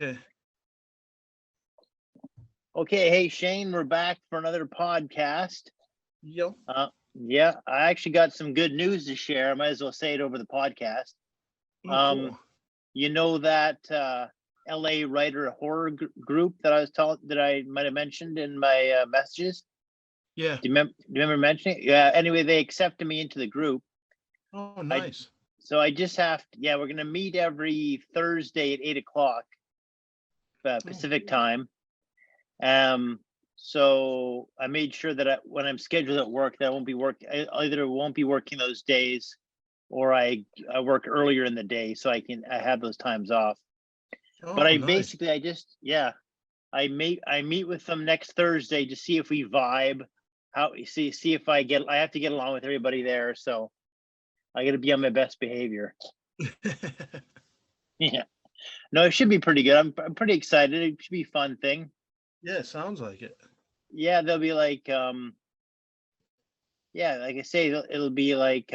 Okay. Okay, hey Shane, we're back for another podcast. Yep. Yeah, I actually got some good news to share. I might as well say it over the podcast. Cool. You know that LA writer horror group that I might have mentioned in my messages? Yeah. Do you remember mentioning it? Yeah, anyway, they accepted me into the group. Oh, nice. So I just we're going to meet every Thursday at 8:00 Pacific time. So I made sure that when I'm scheduled at work, that I won't be either won't be working those days, or I work earlier in the day, so I have those times off. Oh, But I nice. I meet with them next Thursday to see if we vibe. See if I have to get along with everybody there, so I got to be on my best behavior. Yeah, no, it should be pretty good. I'm pretty excited. It should be a fun thing. Yeah, sounds like it. Yeah, they'll be like like I say, it'll be like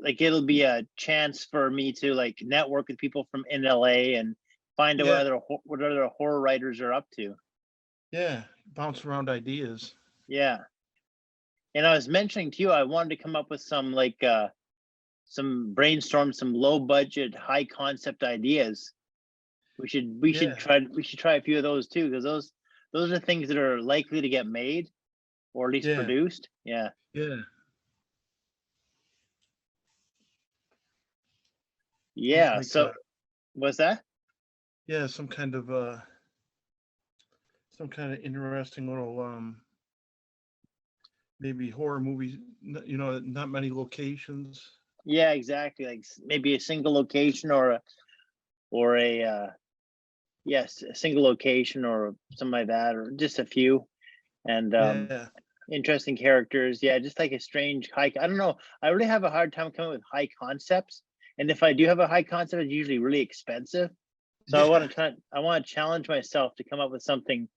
it'll be a chance for me to like network with people from in LA and find out what other horror writers are up to. Yeah, bounce around ideas. Yeah. And I was mentioning to you, I wanted to come up with some brainstorm, some low budget, high concept ideas. We should try a few of those too, because those are things that are likely to get made or at least produced. Yeah. Yeah. Yeah. Like, so what's that? Yeah, some kind of interesting little maybe horror movies, not many locations. Yeah, exactly. Like maybe a single location or a single location or something like that, or just a few. And interesting characters. Yeah, just like a strange high. I don't know. I really have a hard time coming with high concepts. And if I do have a high concept, it's usually really expensive. So I want to challenge myself to come up with something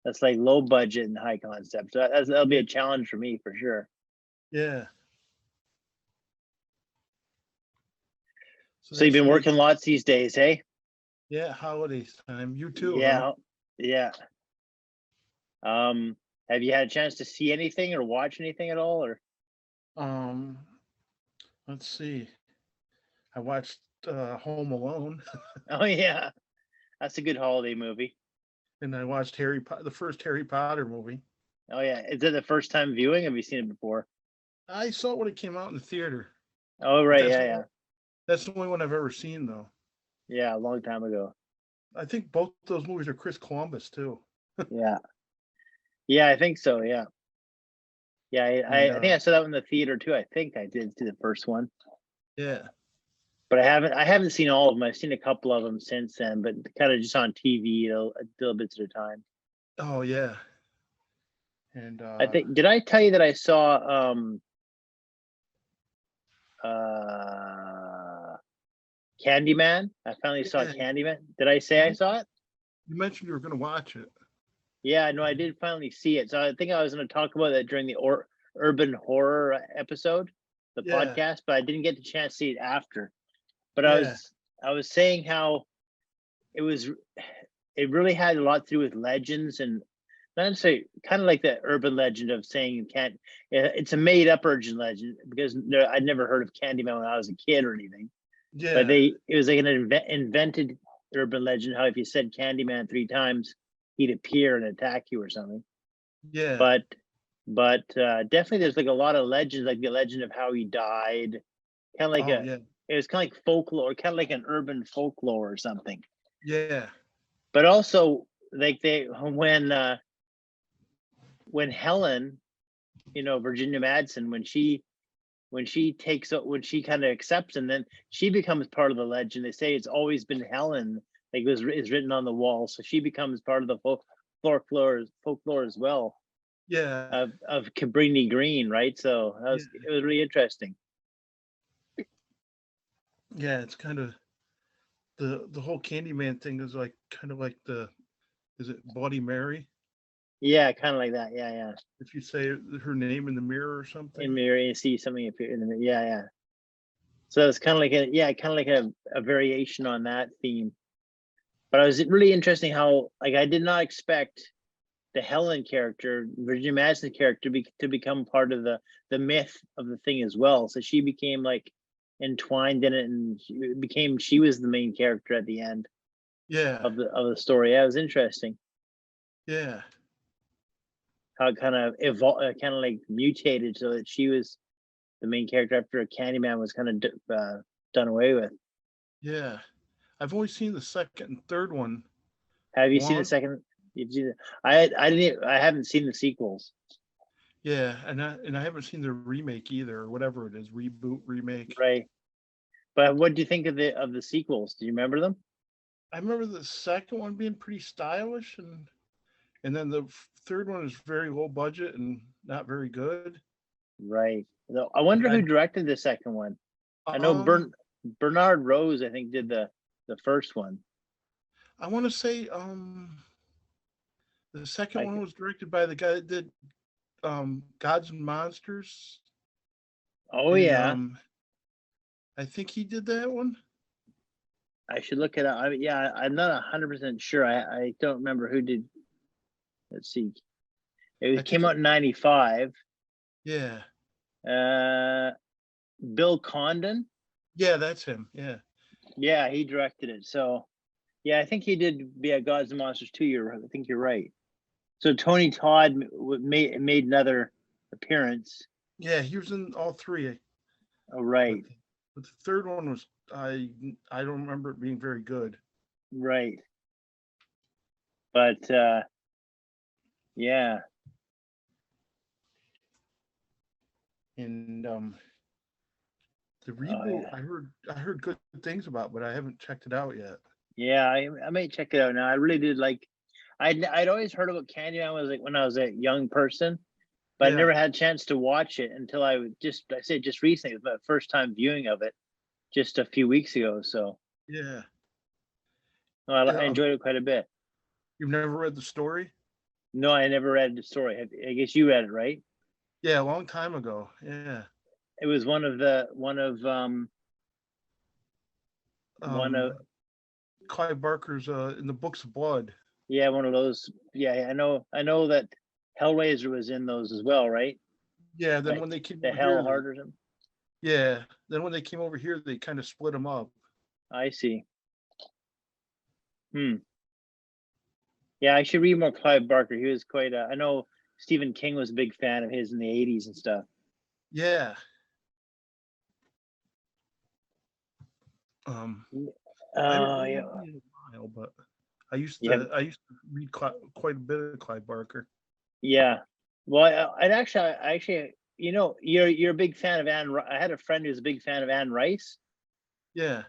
that's like low budget and high concept. So that'll be a challenge for me for sure. Yeah. So you've been working lots these days, hey? Yeah, holidays time. You too. Yeah, huh? Yeah. Have you had a chance to see anything or watch anything at all, or? Let's see. I watched Home Alone. Oh yeah, that's a good holiday movie. And I watched the first Harry Potter movie. Oh yeah, is it the first time viewing? Have you seen it before? I saw it when it came out in the theater. Oh right, yeah. That's the only one I've ever seen, though. Yeah, a long time ago. I think both those movies are Chris Columbus too. Yeah, I think so. Yeah, I think I saw that in the theater too. I think I did see the first one. Yeah, but I haven't seen all of them. I've seen a couple of them since then, but kind of just on TV, little bits at a time. Oh yeah. And I think, did I tell you that I saw Candyman? I finally saw Candyman. Did I say I saw it? You mentioned you were going to watch it. Yeah, no, I did finally see it. So I think I was going to talk about that during the urban horror episode, the podcast, but I didn't get the chance to see it after. But I was saying how it really had a lot to do with legends, and not necessarily kind of like the urban legend of saying you can't. It's a made up urban legend because I'd never heard of Candyman when I was a kid or anything. Yeah. But it was like an invented urban legend. How if you said Candyman 3 times, he'd appear and attack you or something. Yeah. But definitely there's like a lot of legends, like the legend of how he died, kind of like it was kind of like folklore, kind of like an urban folklore or something. Yeah. But also like when Helen, Virginia Madsen, when she kind of accepts, and then she becomes part of the legend. They say it's always been Helen, like is written on the wall, so she becomes part of the folklore as well. Yeah. Of Cabrini Green, right? So it was really interesting. Yeah, it's kind of the whole Candyman thing is like kind of like is it Bloody Mary? Yeah, kind of like that. Yeah. If you say her name in the mirror or something. In the mirror, you see something appear in the mirror. Yeah. So it's kind of like a variation on that theme. But it was really interesting how, like, I did not expect the Helen character, Virginia Madsen character, to become part of the myth of the thing as well. So she became like entwined in it, and she was the main character at the end Yeah. of the story. Yeah, it was interesting Yeah. how it kind of evolved, kind of like mutated so that she was the main character after Candyman was kind of done away with. Yeah. I've only seen the second and third one. Have you seen the second? I haven't seen the sequels. Yeah, and I haven't seen the remake either, or whatever it is, reboot, remake. Right. But what do you think of the sequels? Do you remember them? I remember the second one being pretty stylish, and then the third one is very low budget and not very good. Right. So I wonder who directed the second one. I know Bernard Rose, I think, did the first one. I want to say the second one was directed by the guy that did Gods and Monsters. Oh, yeah. I think he did that one. I should look it up. I'm not 100% sure. I don't remember who did. Let's see. It came out in 95. Yeah. Bill Condon. Yeah, that's him. Yeah. Yeah, he directed it. So, yeah, I think he did Gods and Monsters 2. I think you're right. So Tony Todd made another appearance. Yeah, he was in all three. Oh, right. But the third one was I don't remember it being very good. Right. But yeah. And the reboot, I heard good things about, but I haven't checked it out yet. Yeah, I may check it out now. I really did like. I'd always heard about Candyman was like when I was a young person, but I never had a chance to watch it until I just recently. It was my first time viewing of it, just a few weeks ago. So yeah, I enjoyed it quite a bit. You've never read the story? No, I never read the story. I guess you read it, right? Yeah, a long time ago. Yeah. It was one of Clive Barker's in the Books of Blood. Yeah, one of those. Yeah, I know that Hellraiser was in those as well, right? Yeah, then when they came the Hell Heart or something. Yeah, then when they came over here, they kind of split them up. I see. Yeah, I should read more Clive Barker. He was quite. I know Stephen King was a big fan of his in the '80s and stuff. Yeah. Yeah. But I used to read quite a bit of Clive Barker. Yeah. Well, I actually, you're a big fan of Anne. I had a friend who's a big fan of Anne Rice. Yeah.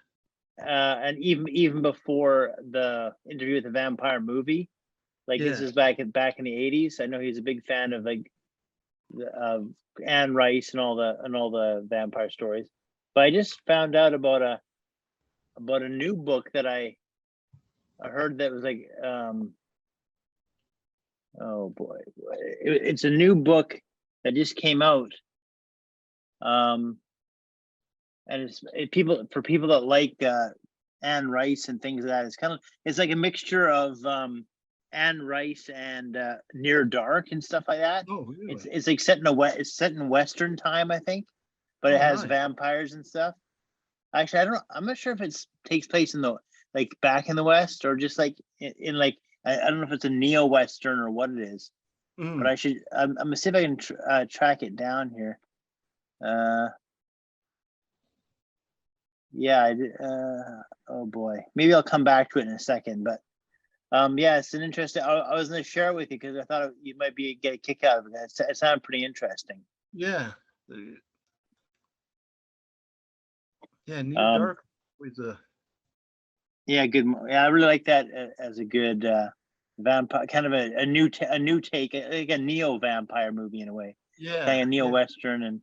And even before the Interview with the Vampire movie, like this is back in the '80s. I know he's a big fan of Anne Rice and all the vampire stories. But I just found out about a new book that I heard that was like oh boy, it's a new book that just came out, and it's for people that like Anne Rice and things like that. It's like a mixture of Anne Rice and Near Dark and stuff like that. Oh, really? It's like it's set in Western time, I think, but it has vampires and stuff. Actually, I'm not sure if it takes place in back in the West or just like in I don't know if it's a neo-Western or what it is. But I'm gonna see if I can track it down here. Yeah, I did, oh boy, maybe I'll come back to it in a second. But yeah, it's an interesting. I was gonna share it with you because I thought you might get a kick out of it. It sounded pretty interesting. Yeah. Yeah, Near Dark was a. Yeah, good. Yeah, I really like that as a good vampire, kind of a new take, like a neo vampire movie in a way. Yeah, kind of neo western and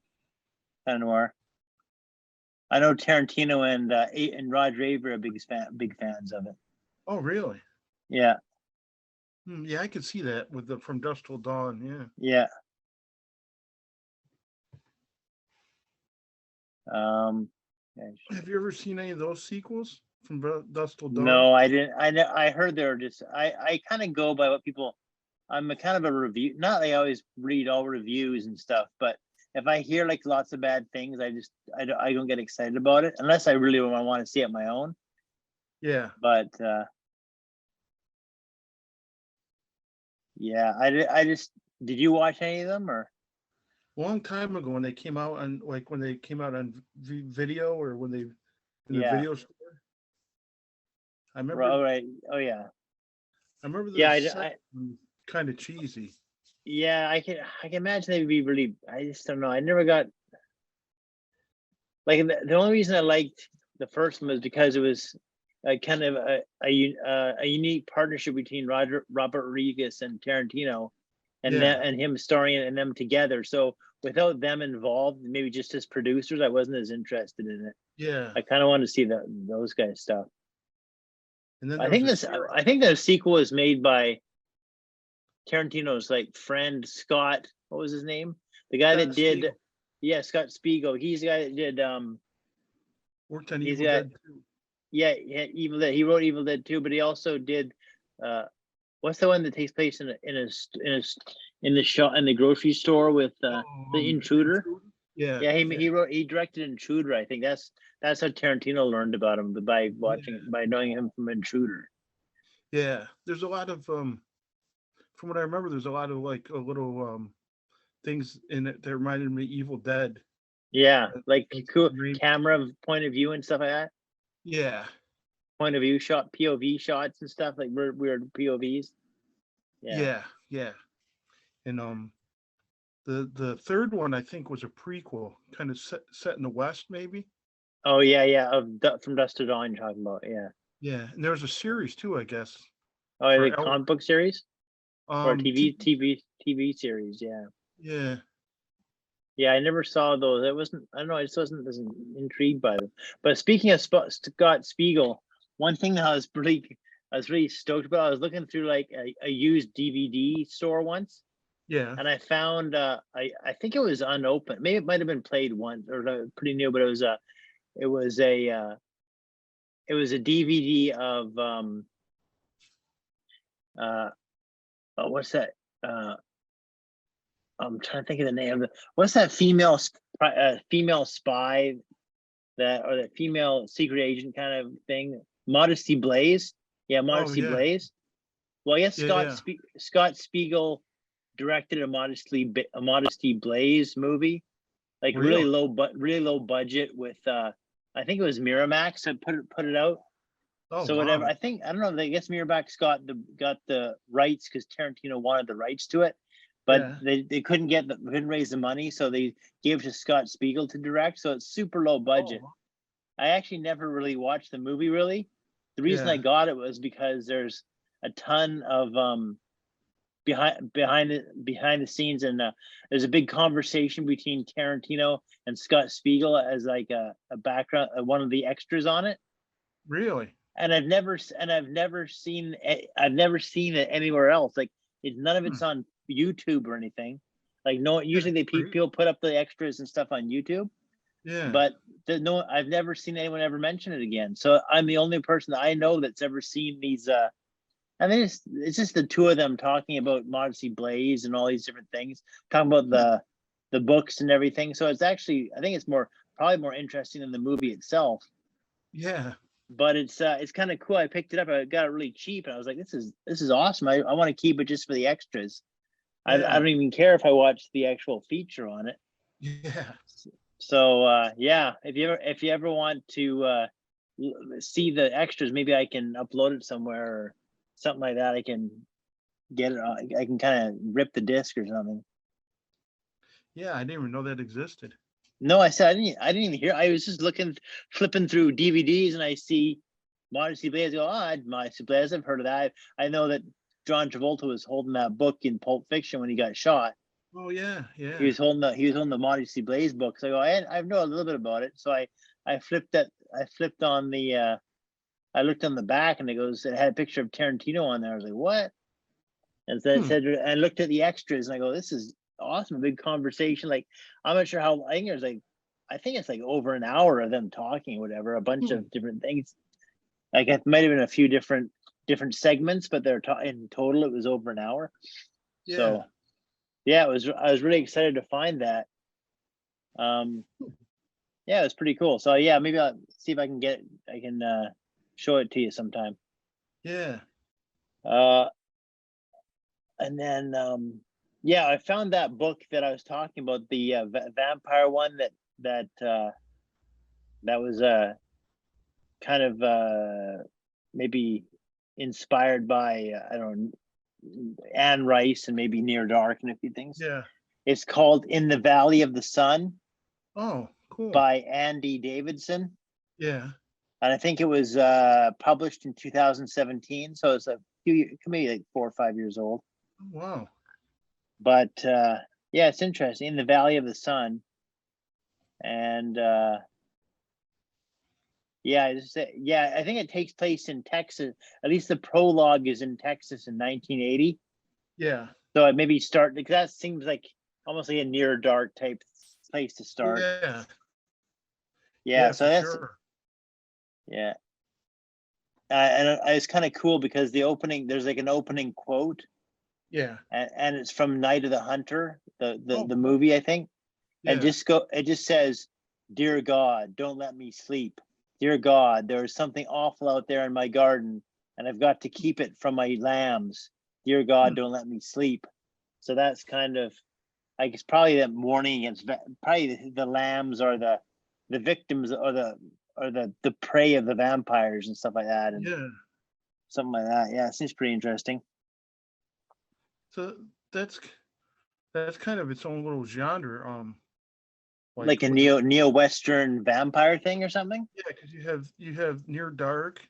kind of noir. I know Tarantino and Roger Avey are big fans of it. Oh, really? Yeah. Yeah, I could see that with the From Dusk Till Dawn. Yeah. Yeah. Have you ever seen any of those sequels from Dusk Till Dawn? No, I didn't. I heard they were just. I kind of go by what people. I'm a kind of a review. Not that I always read all reviews and stuff, but if I hear like lots of bad things, I don't get excited about it unless I really want to see it my own. Yeah. But yeah, I just did you watch any of them or? A long time ago when they came out on video or when they in the video store. I remember. Oh, right. Oh yeah. I remember the kind of cheesy. Yeah, I can imagine they'd be really. I just don't know. I never got like the only reason I liked the first one was because it was kind of a unique partnership between Robert Rodriguez and Tarantino, and and him starring and them together. So without them involved, maybe just as producers, I wasn't as interested in it. Yeah, I kind of wanted to see those guys stuff. And then I think the sequel was made by Tarantino's like friend Scott. What was his name? The guy that did Spiegel. Yeah, Scott Spiegel. He's the guy that did worked on Evil Dead 2. Yeah, Evil Dead. He wrote Evil Dead 2, but he also did what's the one that takes place in the grocery store with the Intruder? Yeah. Yeah, he directed Intruder. I think that's how Tarantino learned about him by knowing him from Intruder. Yeah, there's a lot of from what I remember, there's a lot of like a little things in it that reminded me of Evil Dead. Yeah, like cool camera point of view and stuff like that. Yeah. Point of view shot, POV shots and stuff, like weird POVs. Yeah. And the third one I think was a prequel, kind of set in the West, maybe. Oh yeah, from Dusk Till Dawn you're talking about, yeah. Yeah, and there was a series too, I guess. Oh, like comic book series, or TV series, yeah. Yeah. Yeah, I never saw those. It wasn't. I don't know. I just wasn't intrigued by them. But speaking of Scott Spiegel, one thing that I was really stoked about. I was looking through like a used DVD store once. Yeah. And I found I think it was unopened. Maybe it might have been played once or pretty new, but it was a DVD of what's that? I'm trying to think of the name of it. What's that female spy or that female secret agent kind of thing? Modesty Blaise. Yeah, Modesty Blaise. Well, I guess Scott Spiegel directed a Modesty Blaise movie, like really low budget with I think it was Miramax that put it out. Oh, so whatever. Wow. I don't know. I guess Miramax got the rights because Tarantino wanted the rights to it. But they couldn't raise the money, so they gave it to Scott Spiegel to direct. So it's super low budget. Oh. I actually never really watched the movie. Really, the reason I got it was because there's a ton of behind the scenes, and there's a big conversation between Tarantino and Scott Spiegel as like a background, one of the extras on it. Really? And I've never seen it anywhere else. Like none of it's on YouTube or anything. Like usually people put up the extras and stuff on YouTube. Yeah. But I've never seen anyone ever mention it again. So I'm the only person that I know that's ever seen these. I mean, it's just the two of them talking about Modesty Blaise and all these different things, talking about the books and everything. So it's actually, I think it's probably more interesting than the movie itself. Yeah. But it's kind of cool. I picked it up. I got it really cheap, and I was like, this is awesome. I want to keep it just for the extras. I don't even care if I watch the actual feature on it. Yeah. So if you ever want to see the extras, maybe I can upload it somewhere or something like that. I can get it on. I can kind of rip the disc or something. Yeah, I didn't even know that existed. No, I said I didn't even hear. I was just flipping through DVDs, and I see Modesty Blaise. I go, Modesty Blaise. I've heard of that. I know that John Travolta was holding that book in Pulp Fiction when he got shot. Oh yeah. He was holding the Modesty Blaise book. So I go, I know a little bit about it. So I flipped on the I looked on the back, and it had a picture of Tarantino on there. I was like, what? And then it said, and I looked at the extras, and I go, this is awesome. A big conversation. Like, I'm not sure how, I think there's like I think it's like over an hour of them talking, whatever, a bunch Hmm. of different things. Like it might have been a few different segments, but in total it was over an hour. Yeah. So yeah, I was really excited to find that. Yeah, it was pretty cool. So yeah, maybe I'll see if I can show it to you sometime. Yeah. And then yeah, I found that book that I was talking about, the vampire one that was kind of maybe inspired by I don't know, Anne Rice and maybe Near Dark and a few things. Yeah. It's called In the Valley of the Sun Oh, cool. by Andy Davidson. Yeah. And I think it was published in 2017. So it's a few, maybe like 4 or 5 years old. Wow. But yeah, it's interesting. In the Valley of the Sun. And yeah, I think it takes place in Texas. At least the prologue is in Texas in 1980. Yeah. So it maybe start, because that seems like almost like a Near Dark type place to start. Yeah. Yeah, so that's sure. yeah. And it's kind of cool because there's like an opening quote. Yeah. And it's from Night of the Hunter, the Cool. movie, I think. Yeah. And it just says, "Dear God, don't let me sleep. Dear God, there is something awful out there in my garden, and I've got to keep it from my lambs. Dear God, don't let me sleep." So that's kind of, I guess, probably that warning against probably the lambs are the victims or the prey of the vampires and stuff like that, and Yeah. something like that. Yeah, it seems pretty interesting. So that's kind of its own little genre. Like a neo-Western vampire thing or something? Yeah, because you have Near Dark,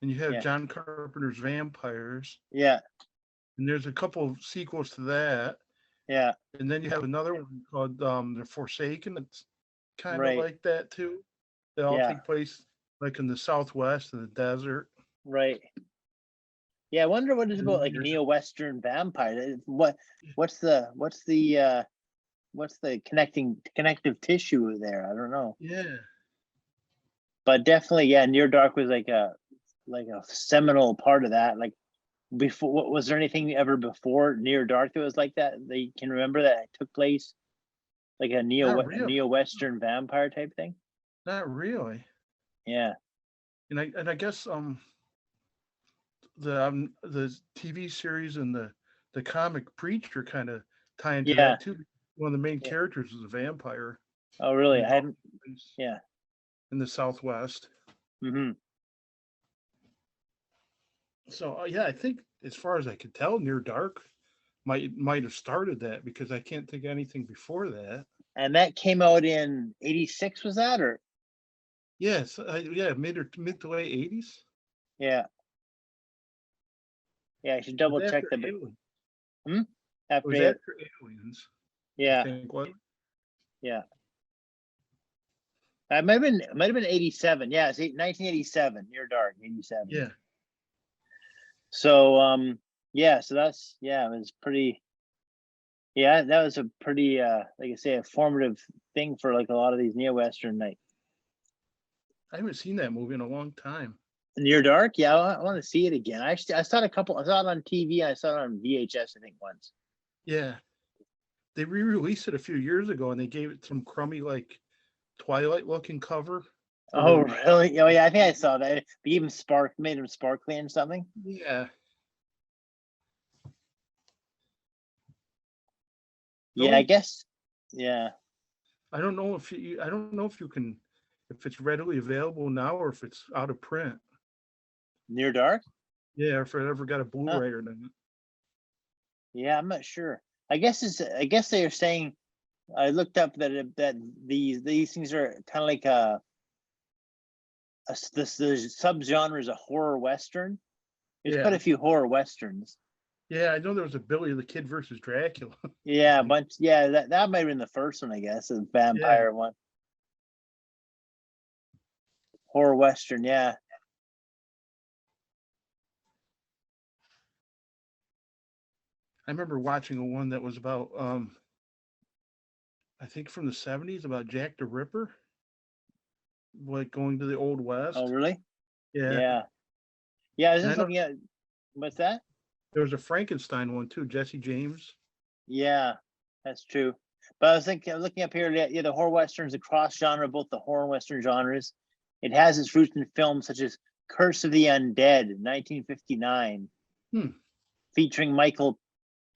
and you have Yeah. John Carpenter's Vampires. Yeah. And there's a couple of sequels to that. Yeah. And then you have another one called The Forsaken. It's kind of Right. like that too. They all take place like in the Southwest in the desert. Right. Yeah, I wonder what it's And about, like neo-Western vampire. What's the connective tissue there? I don't know. Yeah. But definitely, yeah, Near Dark was like a seminal part of that. Like, before, was there anything ever before Near Dark that was like that you can remember that took place, like a neo-Western vampire type thing? Not really. Yeah. And I guess the TV series and the comic Preacher kind of tie into that too. One of the main characters is a vampire. Oh, really? I hadn't. Yeah. In the Southwest. Mm-hmm. So yeah, I think as far as I could tell, Near Dark might have started that, because I can't think of anything before that. And that came out in '86, was that, or? Yes, yeah, mid to late '80s. Yeah. Yeah, I should double check that. After Aliens. Yeah. I think, what? Yeah. It might have been 87. Yeah, it's 1987. Near Dark, 87. Yeah. So yeah, so that's, yeah, it was pretty, yeah, that was a pretty like I say, a formative thing for like a lot of these neo-Western nights. I haven't seen that movie in a long time. Near Dark, yeah, I want to see it again. I saw it on TV, I saw it on VHS, I think, once. Yeah. They re-released it a few years ago, and they gave it some crummy, like, Twilight looking cover. Oh, really? Oh, yeah, I think I saw that. They even made them sparkly and something. Yeah. Yeah, I guess. Yeah. I don't know if you can, if it's readily available now or if it's out of print. Near Dark? Yeah, or if it ever got a Blu-ray or not. Yeah, I'm not sure. I guess they are saying, I looked up that these things are kind of like the subgenre is a horror western. There's quite a few horror westerns. Yeah, I know there was a Billy the Kid versus Dracula. Yeah, a bunch. Yeah, that might have been the first one, I guess, the vampire one. Horror western, yeah. I remember watching one that was about I think from the 70s about Jack the Ripper, like going to the Old Oh, West. really? Yeah. Yeah. Yeah, I was And I just know looking at, what's that? there was a Frankenstein one too, Jesse James. Yeah, that's true. But I was thinking, looking up here, yeah, the horror westerns, a cross genre, both the horror and western genres. It has its roots in films such as Curse of the Undead, 1959, Hmm. featuring Michael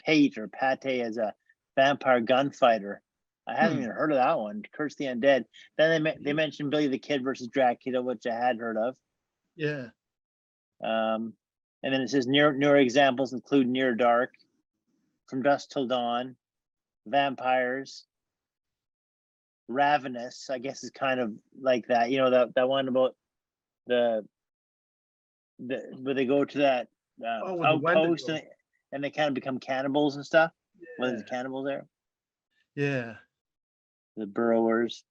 Pate or Pate as a vampire gunfighter. I hadn't even heard of that one. Curse of the Undead. Then they mentioned Billy the Kid versus Dracula, which I had heard of. Yeah. And then it says newer examples include Near Dark, From Dusk Till Dawn, Vampires, Ravenous. I guess is kind of like that. You know that one about the where they go to that Oh, with the outpost Wendigo. and they kind of become cannibals and stuff. Well, there's Yeah. cannibals there, Yeah. the burrowers,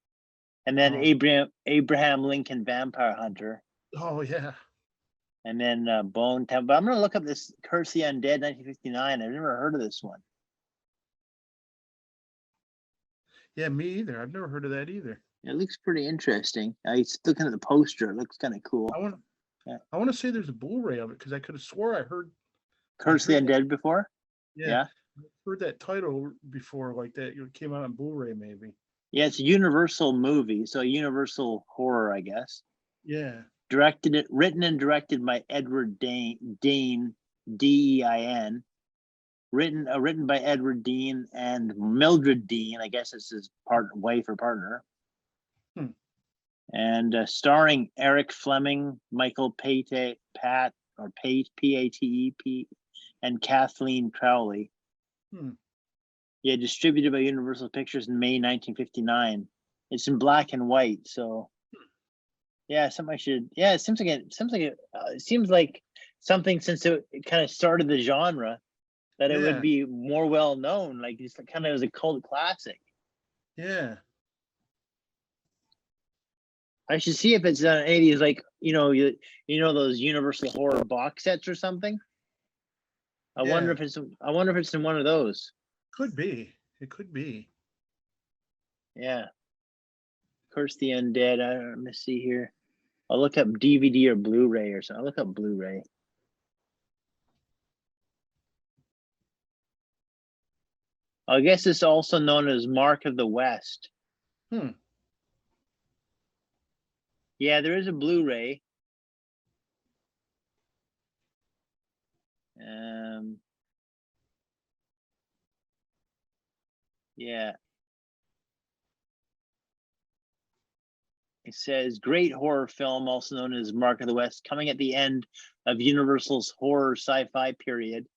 and then Oh. Abraham Lincoln Vampire Hunter, Oh yeah. and then Bone Temple. But I'm gonna look up this Curse the Undead 1959. I've never heard of this one. Yeah, me either. I've never heard of that either. It looks pretty interesting. I was looking at the poster. It looks kind of cool. I want to say there's a Blu-ray of it because I could have swore I heard Curse the Undead before. Yeah. I heard that title before, like that. It came out on Blu-ray, maybe. Yeah, it's a Universal movie, so Universal horror, I guess. Yeah. Written and directed by Edward Dean, Dein. Written by Edward Dean and Mildred Dean. I guess it's his wife or partner. And starring Eric Fleming, Michael Pate, P-A-T-E-P, and Kathleen Crowley. Yeah, distributed by Universal Pictures in May 1959. It's in black and white, so yeah, something I should. Yeah, it seems like something since it kind of started the genre that it would be more well known. Like it's kind of as a cult classic. Yeah. I should see if it's on any of these, like you know those Universal horror box sets or something. I wonder if it's in one of those. Could be. It could be. Yeah. Curse the Undead. Let me see here. I'll look up DVD or Blu-ray or something. I'll look up Blu-ray. I guess it's also known as Mark of the West. Yeah, there is a Blu-ray. Yeah. It says great horror film, also known as Mark of the West, coming at the end of Universal's horror sci-fi period.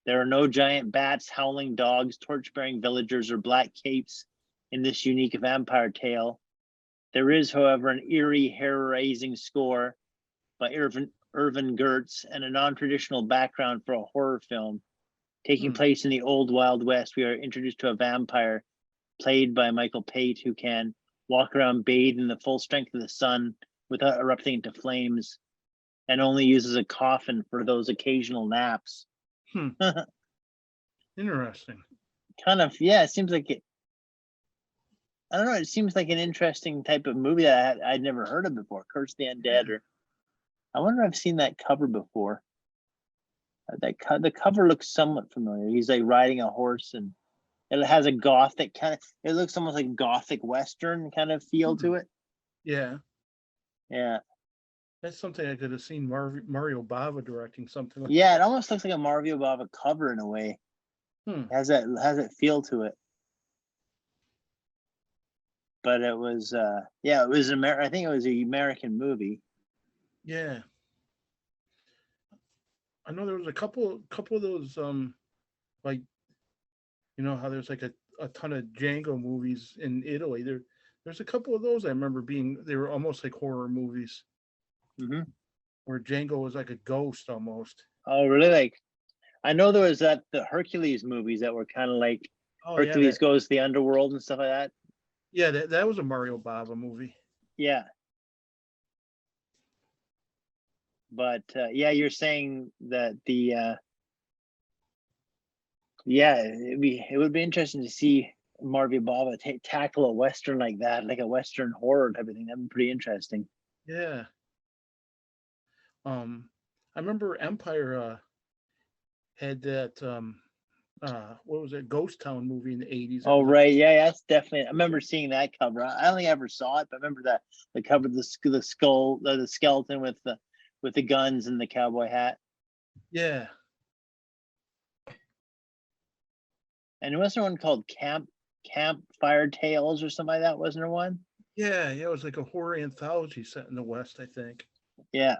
There are no giant bats, howling dogs, torch-bearing villagers, or black capes in this unique vampire tale. There is, however, an eerie, hair-raising score by Irvin Gertz and a non-traditional background for a horror film. Taking place in the old Wild West, we are introduced to a vampire played by Michael Pate who can walk around bathed in the full strength of the sun without erupting into flames, and only uses a coffin for those occasional naps. Interesting. Kind of, yeah, it seems like it. I don't know. It seems like an interesting type of movie that I'd never heard of before. Curse the Undead, or I wonder if I've seen that cover before. The cover looks somewhat familiar. He's like riding a horse, and it has a gothic kind of. It looks almost like gothic western kind of feel to it. Yeah. Yeah. That's something I could have seen Mario Bava directing something like it almost looks like a Mario Bava cover in a way. Has that feel to it. But it was it was I think it was an American movie. Yeah. I know there was a couple of those like you know how there's like a ton of Django movies in Italy. There's a couple of those I remember they were almost like horror movies. Where Django was like a ghost almost. Oh, really? Like, I know there was the Hercules movies that were kind of like Hercules goes to the underworld and stuff like that. Yeah, that was a Mario Bava movie. Yeah. But you're saying that it would be interesting to see Marvy Baba tackle a Western like that, like a Western horror type of thing. That'd be pretty interesting. Yeah. I remember Empire had that what was it, Ghost Town movie in the 80s. Oh, right. Yeah, that's definitely. I remember seeing that cover. I don't think I ever saw it, but I remember that the cover, the skull, the skeleton with the guns and the cowboy hat. Yeah. And wasn't there one called Campfire Tales or something like that? Wasn't there one? Yeah, it was like a horror anthology set in the West, I think. Yeah.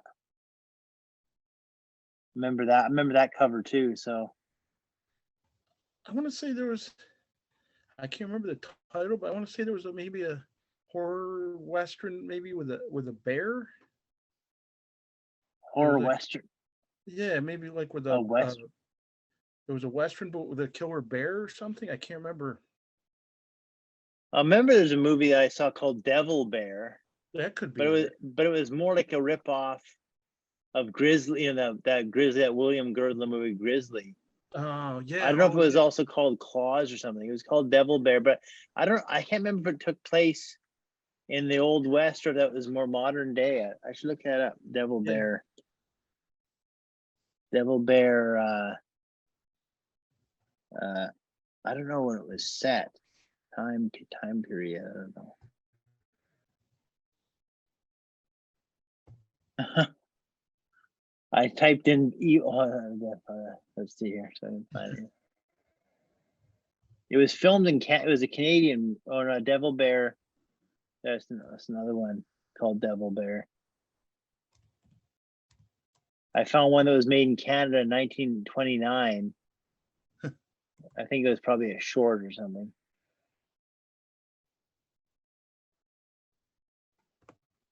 Remember that? I remember that cover too. So I want to say there was, I can't remember the title, but I want to say there was maybe a horror Western, maybe with a bear. horror like, Western. Yeah, maybe like with A Western. there was a Western, but with a killer bear or something. I can't remember. I remember there's a movie that I saw called Devil Bear. That could be. But it was more like a ripoff of Grizzly, that Grizzly, that William Girdler movie Grizzly. Oh yeah. I don't know if it was also called Claws or something. It was called Devil Bear, but I can't remember if it took place in the Old West or if that was more modern day. I should look that up. Devil Bear. Devil Bear. I don't know when it was set. Time period. I don't know. I typed in let's see here. So I can find it. It was filmed in it was a Canadian or a Devil Bear. That's another one called Devil Bear. I found one that was made in Canada in 1929. I think it was probably a short or something.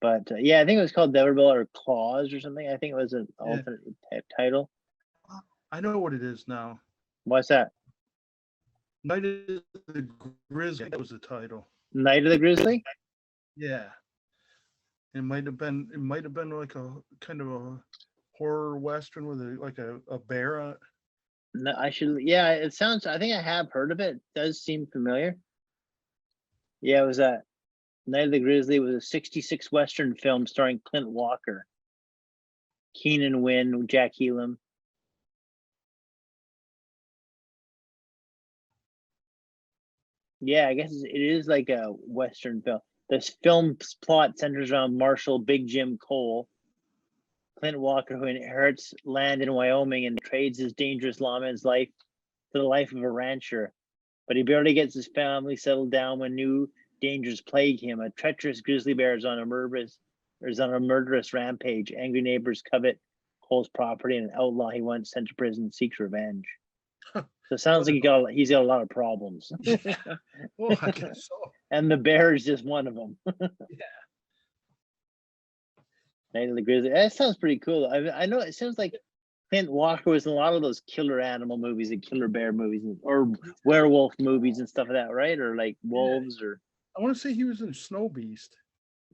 But yeah, I think it was called Devil Bear or Claws or something. I think it was an alternate title. I know what it is now. What's that? Night of the Grizzly. That was the title. Night of the Grizzly? Yeah. It might have been like a kind of a horror Western with a bear on it. No, it sounds, I think I have heard of it. It does seem familiar. Yeah, it was a Night of the Grizzly was a 66 Western film starring Clint Walker, Keenan Wynn, Jack Elam. Yeah, I guess it is like a Western film. This film's plot centers around Marshal Big Jim Cole, Clint Walker, who inherits land in Wyoming and trades his dangerous lawman's life for the life of a rancher. But he barely gets his family settled down when new dangers plague him. A treacherous grizzly bear is on a murderous rampage. Angry neighbors covet Cole's property, and an outlaw he once sent to prison seeks revenge. So it sounds like he's got a lot of problems. Yeah. Well, I guess so. And the bear is just one of them. Yeah. Night of the Grizzly. That sounds pretty cool. I know it sounds like Clint Walker was in a lot of those killer animal movies and killer bear movies or werewolf movies and stuff like that, right? Or like wolves or. I want to say he was in Snow Beast.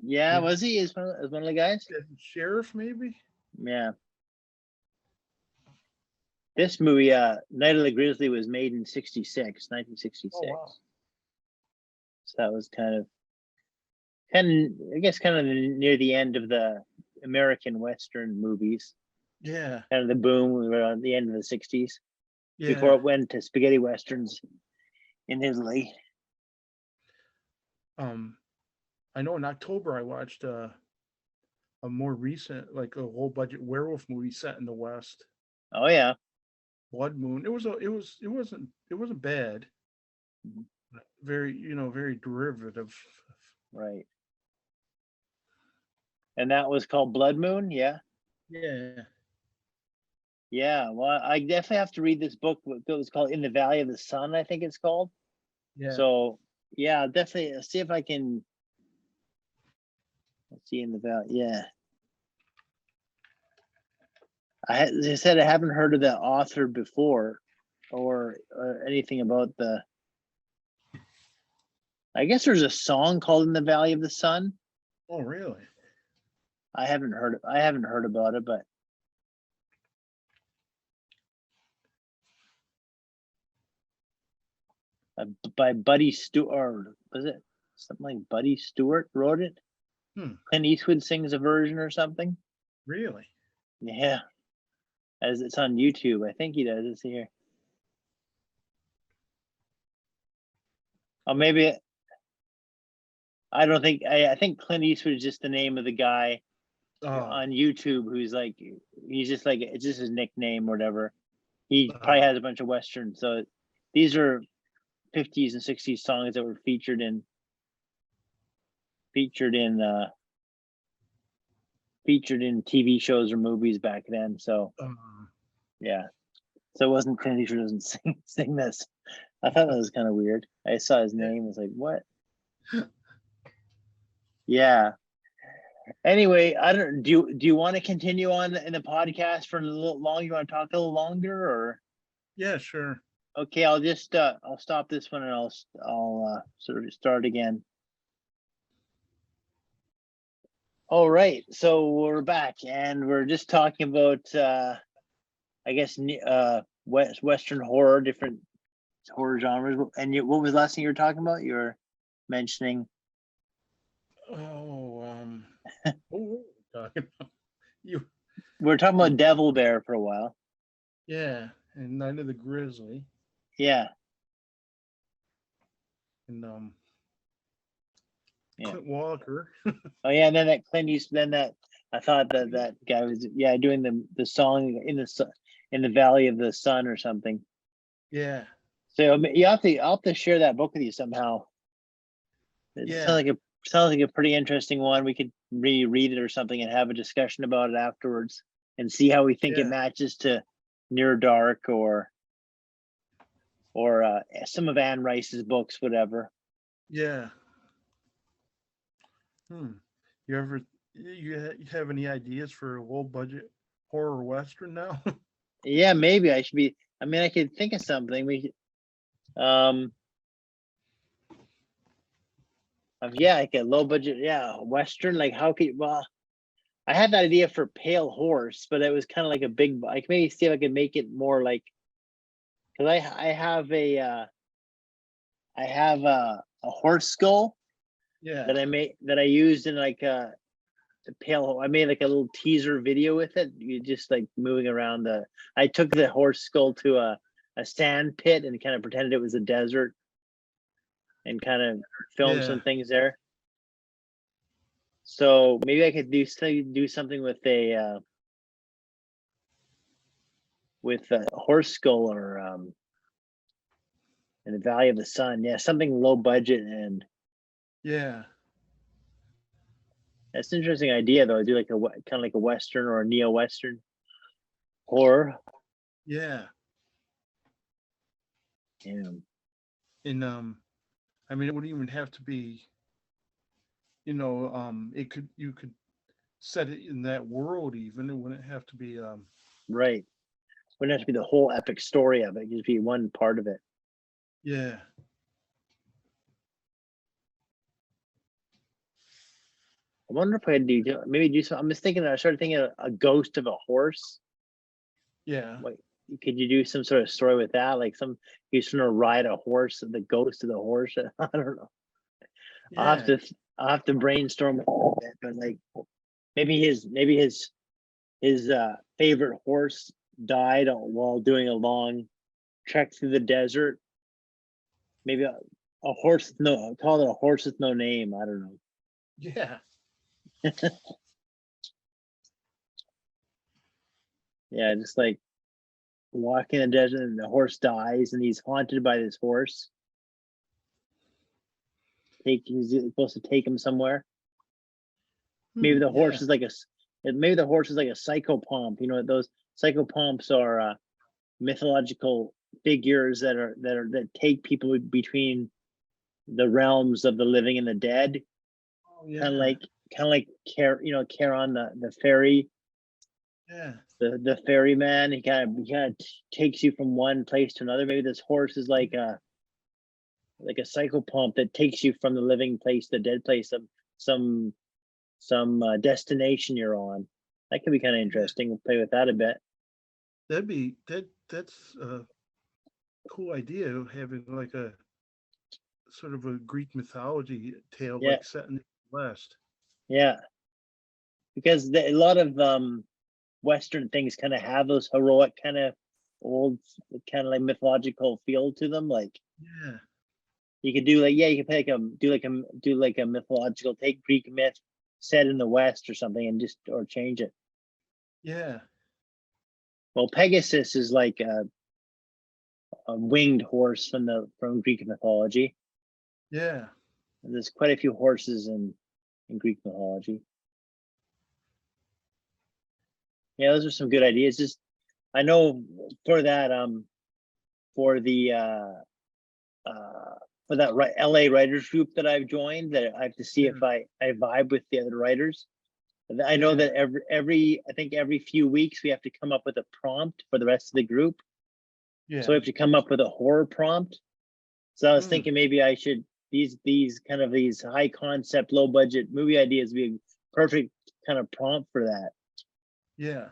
Yeah, was he? As one of the guys? Sheriff, maybe? Yeah. This movie, Night of the Grizzly, was made in 1966. Oh, wow. So that was kind of near the end of the American Western movies. Yeah. Kind of the boom. We were on the end of the 60s. Yeah. Before it went to spaghetti westerns in Italy. I know in October I watched a more recent, like a whole budget werewolf movie set in the West. Oh yeah. Blood Moon. It wasn't bad. Very, very derivative. Right. And that was called Blood Moon, yeah? Yeah. Yeah, well, I definitely have to read this book. It was called In the Valley of the Sun, I think it's called. Yeah. So, yeah, definitely see if I can. Let's see In the Valley. Yeah. As I said, I haven't heard of the author before or anything about the. I guess there's a song called In the Valley of the Sun. Oh, really? I haven't heard about it, but. by Buddy Stewart. Was it something like Buddy Stewart wrote it? Clint Eastwood sings a version or something. Really? Yeah, as it's on YouTube. I think he does. Let's see here. Oh, maybe I don't think. I think Clint Eastwood is just the name of the guy on YouTube who's like, he's just like, it's just his nickname or whatever. He probably has a bunch of westerns. So these are 50s and 60s songs that were featured in TV shows or movies back then. So yeah, so it wasn't Clint Eastwood doesn't sing this. I thought that was kind of weird. I saw his name, I was like, what? Yeah. Anyway, I don't. Do you want to continue on in the podcast for a little longer? You want to talk a little longer, or? Yeah, sure. Okay, I'll just I'll stop this one and I'll sort of start again. All right, so we're back and we're just talking about I guess Western horror, different horror genres. And what was the last thing you were talking about? You were mentioning. What were we talking about? We were talking about Devil Bear for a while. Yeah, and Night of the Grizzly. Yeah. And Clint Walker. Oh yeah, and then that Clint Eastwood. Then that I thought that guy was doing the song in the Valley of the Sun or something. Yeah. So I'll have to share that book with you somehow. It sounds like a pretty interesting one. We could reread it or something and have a discussion about it afterwards and see how we think it matches to Near Dark or some of Anne Rice's books, whatever. Yeah. You have any ideas for a low budget horror western now? Yeah, maybe I should be. I mean, I could think of something. We like a low budget, western. Like I had that idea for Pale Horse, but it was kind of like a big. I could maybe see if I could make it more like, because I have a horse skull. Yeah. That I used in like the Pale. I made like a little teaser video with it. You just like moving around I took the horse skull to a sand pit and kind of pretended it was a desert. And kind of film some things there. So maybe I could do something with a horse skull or in the Valley of the Sun. Yeah, something low budget and that's an interesting idea though. I do like kind of like a western or a neo-western horror. Yeah. And I mean, it wouldn't even have to be, you could set it in that world even. It wouldn't have to be right. Wouldn't have to be the whole epic story of it. It'd just be one part of it. Yeah. I wonder if I could do some. I'm just thinking. I started thinking of a ghost of a horse. Yeah. Like, could you do some sort of story with that? Like he's gonna ride a horse, the ghost of the horse. I don't know. Yeah. I'll have to brainstorm a bit, but like maybe his favorite horse died while doing a long trek through the desert. Maybe a horse call it a horse with no name. I don't know. Yeah. Yeah, just like walking in the desert and the horse dies and he's haunted by this horse. He's supposed to take him somewhere. Maybe the horse is like a psychopomp. You know, those psychopomps are mythological figures that take people between the realms of the living and the dead. Oh, yeah. Kind of like Charon, the fairy. Yeah. The ferryman. He kind of takes you from one place to another. Maybe this horse is like a psychopomp that takes you from the living place to the dead place of some destination you're on. That could be kind of interesting. We'll play with that a bit. That's a cool idea of having like a sort of a Greek mythology tale, Yeah, like set in the West. yeah. Because a lot of Western things kind of have those heroic kind of old, kind of like mythological feel to them. Like Yeah, you could do like, yeah, you could like do like a mythological, take Greek myth set in the West or something, and just or change it. yeah, Well, Pegasus is like a winged horse from Greek mythology. yeah, And there's quite a few horses in Greek mythology. Yeah, those are some good ideas. Just I know for that for the for that LA writers group that I've joined, that I have to see yeah, if I vibe with the other writers. I know yeah, that every I think every few weeks we have to come up with a prompt for the rest of the group. So we yeah. have to come up with a horror prompt. So I was Mm, thinking maybe I should these kind of these high concept, low budget movie ideas be a perfect kind of prompt for that. yeah,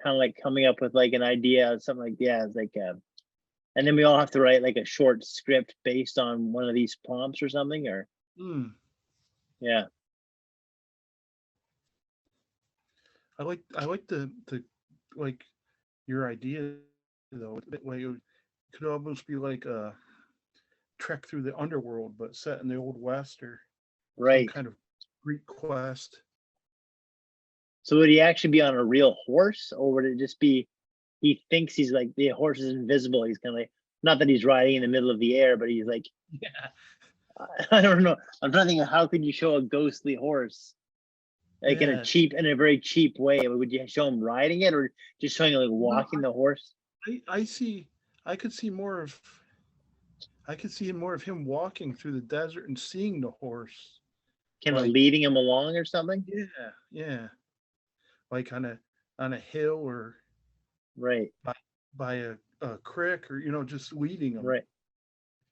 Kind of like coming up with like an idea or something like, yeah, it's like and then we all have to write like a short script based on one of these prompts or something, or mm. yeah. I like the like your idea though. Like it could almost be like a trek through the underworld, but set in the old West or some Right. kind of Greek quest. So would he actually be on a real horse, or would it just be he thinks he's like the horse is invisible? He's kind of like, not that he's riding in the middle of the air, but he's like, Yeah, I don't know. I'm trying to think of how could you show a ghostly horse like yeah. in a very cheap way? Would you show him riding it, or just showing him like No, walking the horse, I see. I could see more of. I could see more of him walking through the desert and seeing the horse. kind of Like, leading him along or something? yeah, yeah. Like on a hill or Right, by by a creek or just leading him. right.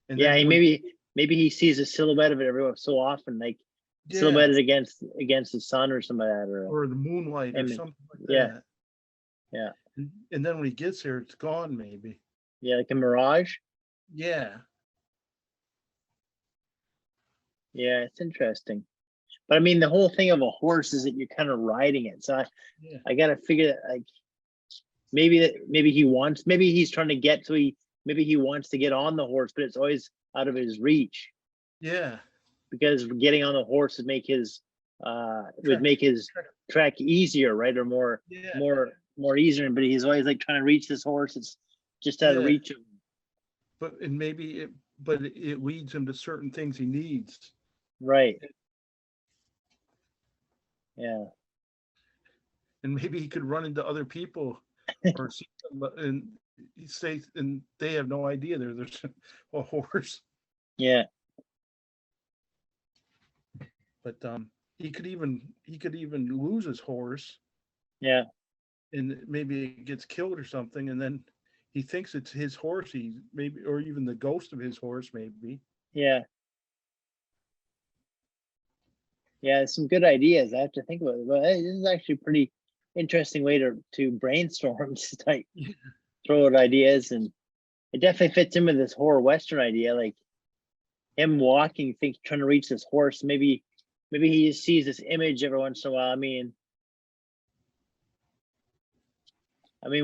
And Yeah, then he when maybe he sees a silhouette of it every so often, like yeah, silhouetted against the sun or something like that, or or the moonlight or image. something like Yeah, that. yeah, And then when he gets there, it's gone maybe. yeah, like a mirage. Yeah, Yeah, it's interesting. But I mean, the whole thing of a horse is that you're kind of riding it. So yeah, I got to figure that like maybe he's trying to get maybe he wants to get on the horse, but it's always out of his reach, yeah. because getting on the horse would Trek, make his trek. trek easier, right? Or Yeah, more easier. But he's always like trying to reach this horse. It's just out of yeah. reach of him. But it leads him to certain things he needs. Right. Yeah. And maybe he could run into other people or see them and he say and they have no idea there's a horse. Yeah. But he could even lose his horse Yeah. and maybe it gets killed or something, and then he thinks it's his horse, he maybe, or even the ghost of his horse maybe. Yeah. Yeah. Some good ideas. I have to think about it. But hey, this is actually a pretty interesting way to brainstorm, just like Yeah, throw out ideas, and it definitely fits in with this horror Western idea, like him walking, trying to reach this horse. Maybe he just sees this image every once in a while. I mean,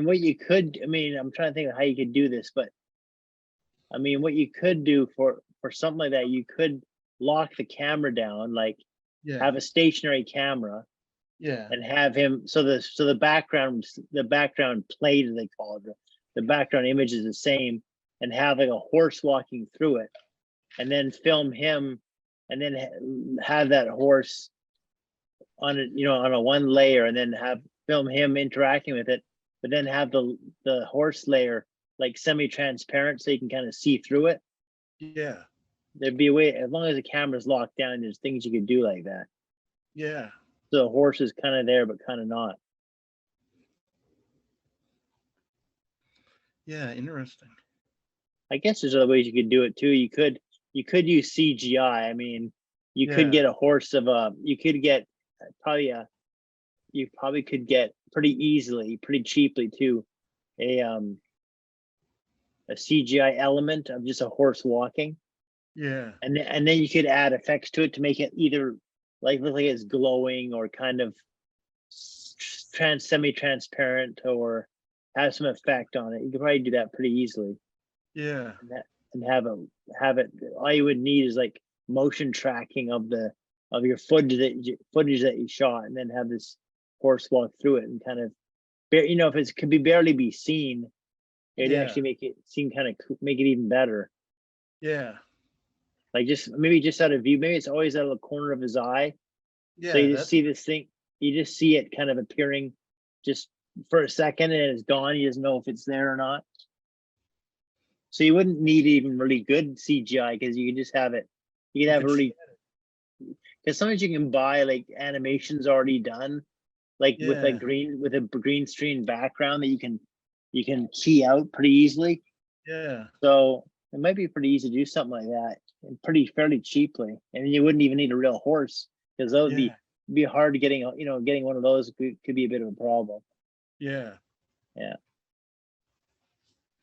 what you could, I mean, I'm trying to think of how you could do this, but I mean, what you could do for something like that, you could lock the camera down, like yeah, have a stationary camera yeah, and have him. So the background plate, as they call it, the background image is the same, and have like a horse walking through it, and then film him, and then have that horse on on a one layer, and then have film him interacting with it, but then have the horse layer like semi-transparent so you can kind of see through it. yeah, There'd be a way, as long as the camera's locked down, there's things you could do like that. yeah, So the horse is kind of there, but kind of not. yeah. Interesting. I guess there's other ways you could do it too. You could use CGI. I mean, you could Yeah, get a horse of a. You could get probably a. You probably could get pretty easily, pretty cheaply too, a CGI element of just a horse walking, Yeah. and then you could add effects to it to make it either like look like it's glowing or kind of semi-transparent or have some effect on it. You could probably do that pretty easily. Yeah. And have it. All you would need is like motion tracking of your footage that you shot, and then have this horse walk through it and kind of, if it could barely be seen, it'd Yeah. actually make it seem kind of make it even better. Yeah. Like maybe just out of view, maybe it's always out of the corner of his eye. Yeah. So you just see this thing, you just see it kind of appearing just for a second, and it's gone. You doesn't know if it's there or not. So you wouldn't need even really good CGI, because you can just have it. You can have really, because sometimes you can buy like animations already done, like with a green screen background that you can key out pretty easily. Yeah. So it might be pretty easy to do something like that, and fairly cheaply. And you wouldn't even need a real horse, because that would be hard getting one of those could be a bit of a problem. Yeah. Yeah.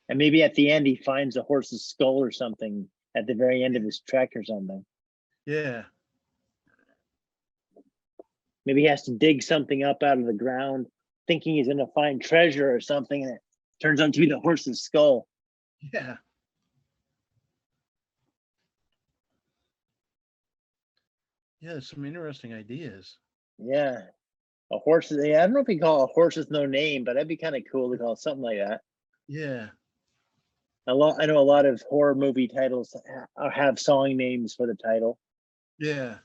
And maybe at the end he finds a horse's skull or something at the very end of his trek or something. Yeah. Maybe he has to dig something up out of the ground, thinking he's going to find treasure or something, and it turns out to be the horse's skull. Yeah. Yeah, some interesting ideas. Yeah. A horse. I don't know if you call it a horse with no name, but that'd be kind of cool to call it something like that. Yeah. I know a lot of horror movie titles have song names for the title. Yeah.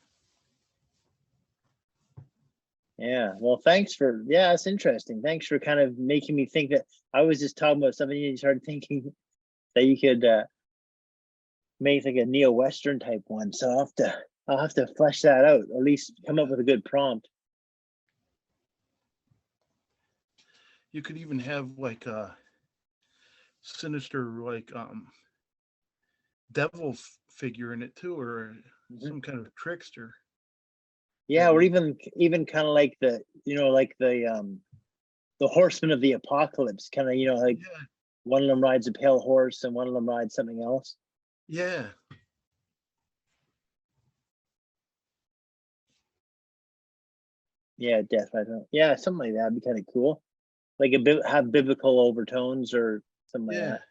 Yeah. Well, that's interesting. Thanks for kind of making me think that I was just talking about something, and you started thinking that you could make like a neo-Western type one. So I'll have to flesh that out, or at least come up with a good prompt. You could even have like a sinister like devil figure in it too, or some kind of trickster. Yeah, or even kind of like the horsemen of the apocalypse, kind of, like one of them rides a pale horse and one of them rides something else. Yeah. Yeah, definitely. Yeah, something like that would be kind of cool. Like have biblical overtones or something like that.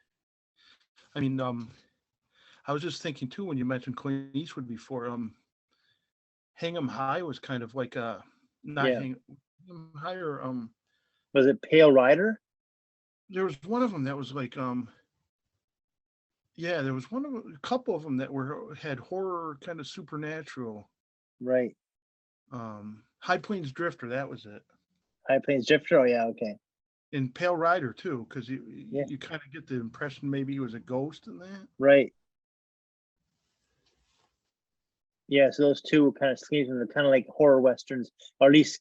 I mean, I was just thinking too when you mentioned Clint Eastwood before. Hang 'em High was kind of like a Hang 'em High, or was it Pale Rider? There was one of them that was like there was a couple of them that had horror, kind of supernatural. Right. High Plains Drifter, that was it. High Plains Drifter. Oh yeah, okay. And Pale Rider too, because you kind of get the impression maybe he was a ghost in that. Right. Yeah, so those two kind of schemes are kind of like horror westerns, or at least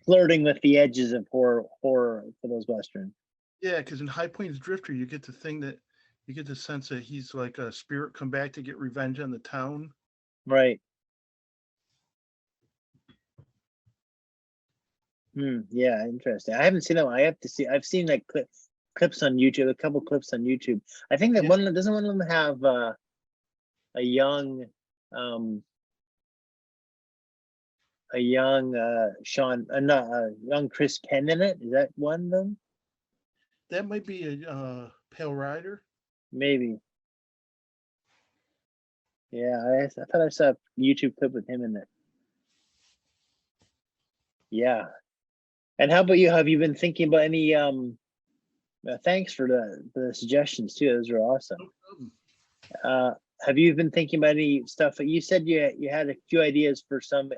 flirting with the edges of horror for those westerns. Yeah, because in High Plains Drifter, you get the sense that he's like a spirit come back to get revenge on the town. Right. Yeah, interesting. I haven't seen that one. I have to see. I've seen like clips on YouTube. A couple clips on YouTube. I think that doesn't one of them have a young young Chris Penn in it? Is that one of them? That might be a Pale Rider. Maybe. Yeah, I thought I saw a YouTube clip with him in it. Yeah. And how about you? Have you been thinking about any thanks for the suggestions too. Those are awesome. Have you been thinking about any stuff? You said you had a few ideas for some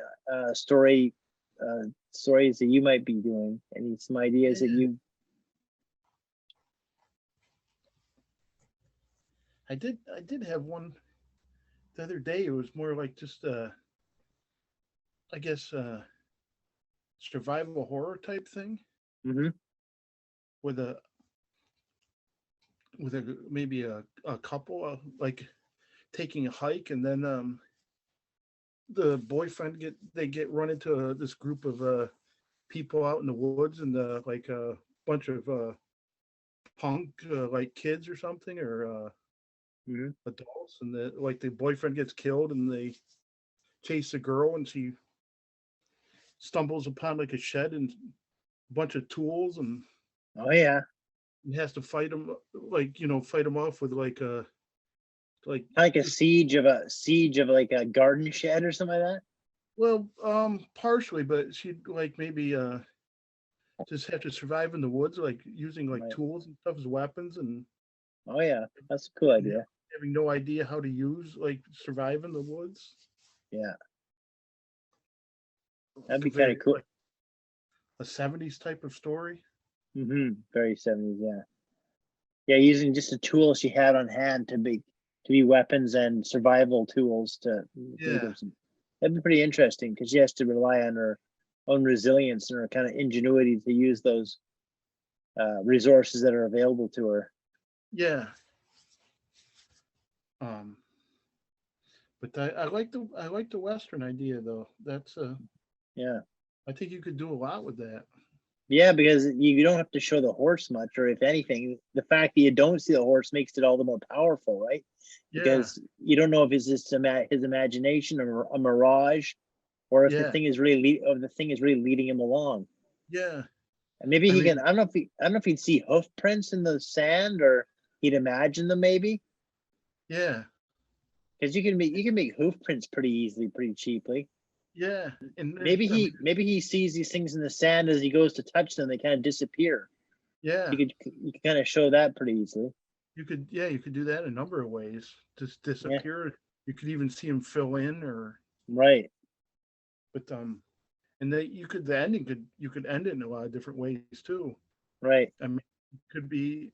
stories that you might be doing. Some ideas that you? I did have one the other day. It was more like just I guess survival horror type thing. Mm-hmm. With maybe a couple like taking a hike, and then the boyfriend get run into this group of people out in the woods, and like a bunch of punk like kids or something, or adults, and the boyfriend gets killed, and they chase the girl, and she stumbles upon like a shed and a bunch of tools, and Oh yeah. has to fight him, fight him off with like Like a just siege of like a garden shed or something like that. well, partially, but she'd like maybe just have to survive in the woods, like using like Right. tools and stuff as weapons, and Oh yeah, that's a cool idea. having no idea how to survive in the woods. Yeah, that'd Like be kind of cool. like a 70s type of story. Very 70s. Yeah. Yeah, using just the tools she had on hand to be weapons and survival tools to lead Yeah, her. That'd be pretty interesting because she has to rely on her own resilience and her kind of ingenuity to use those resources that are available to her. yeah. Um, but I like the Western idea though. That's Yeah. I think you could do a lot with that. Yeah, because you don't have to show the horse much, or if anything, the fact that you don't see the horse makes it all the more powerful, right? Yeah, Because you don't know if it's just his imagination or a mirage, or if yeah, the thing is really leading him along. yeah. And maybe I he mean, can. I don't know if he'd see hoof prints in the sand, or he'd imagine them maybe. yeah, Because you can make hoof prints pretty easily, pretty cheaply. yeah. And I mean, Maybe he sees these things in the sand as he goes to touch them, they kind of disappear. yeah. You could kind of show that pretty easily. You could do that a number of ways. Just Yeah, disappear. You could even see him fill in, or right, but and that the ending you could end it in a lot of different ways too. right, I mean, it could be,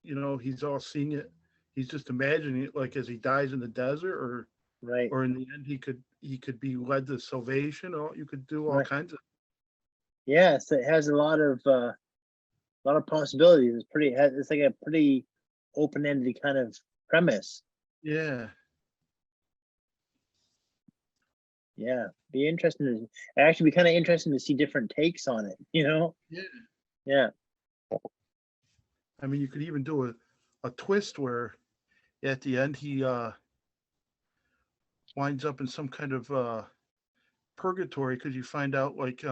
he's all seeing it. He's just imagining it, like as he dies in the desert, right, or in the end he could be led to salvation. Or you could do all right. kinds of Yeah, so it has a lot of possibilities. It's like a pretty open-ended kind of premise. yeah, Yeah, be interesting. Actually be kind of interesting to see different takes on it, you know? yeah. Yeah, I mean, you could even do a twist where at the end he winds up in some kind of purgatory, because you find out like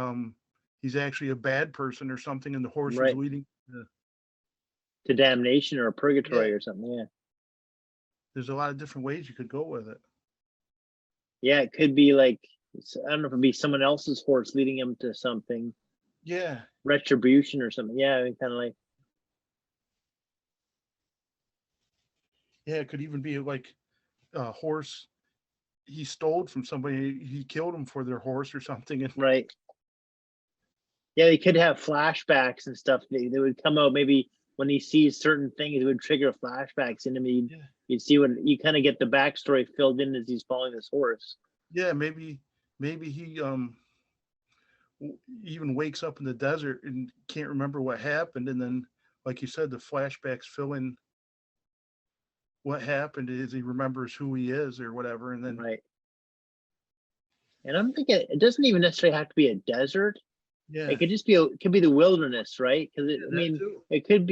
he's actually a bad person or something, and the horse was right. leading to, To damnation or yeah. purgatory or something. Yeah. There's a lot of different ways you could go with it. Yeah, it could be like I don't know if it'd be someone else's horse leading him to something, Yeah, retribution or something. Yeah, kind of like yeah. It could even be like a horse he stole from somebody. He killed him for their horse or something. And right. Yeah, they could have flashbacks and stuff. They would come out maybe when he sees certain things, it would trigger flashbacks in him. yeah, You'd see what you kind of get the backstory filled in as he's following this horse. yeah. Maybe he even wakes up in the desert and can't remember what happened, and then, like you said, the flashbacks fill in what happened as he remembers who he is or whatever, and then Right. And I'm thinking it doesn't even necessarily have to be a desert. It yeah, could just be it could be the wilderness, right? Because yeah, I that mean, too. it could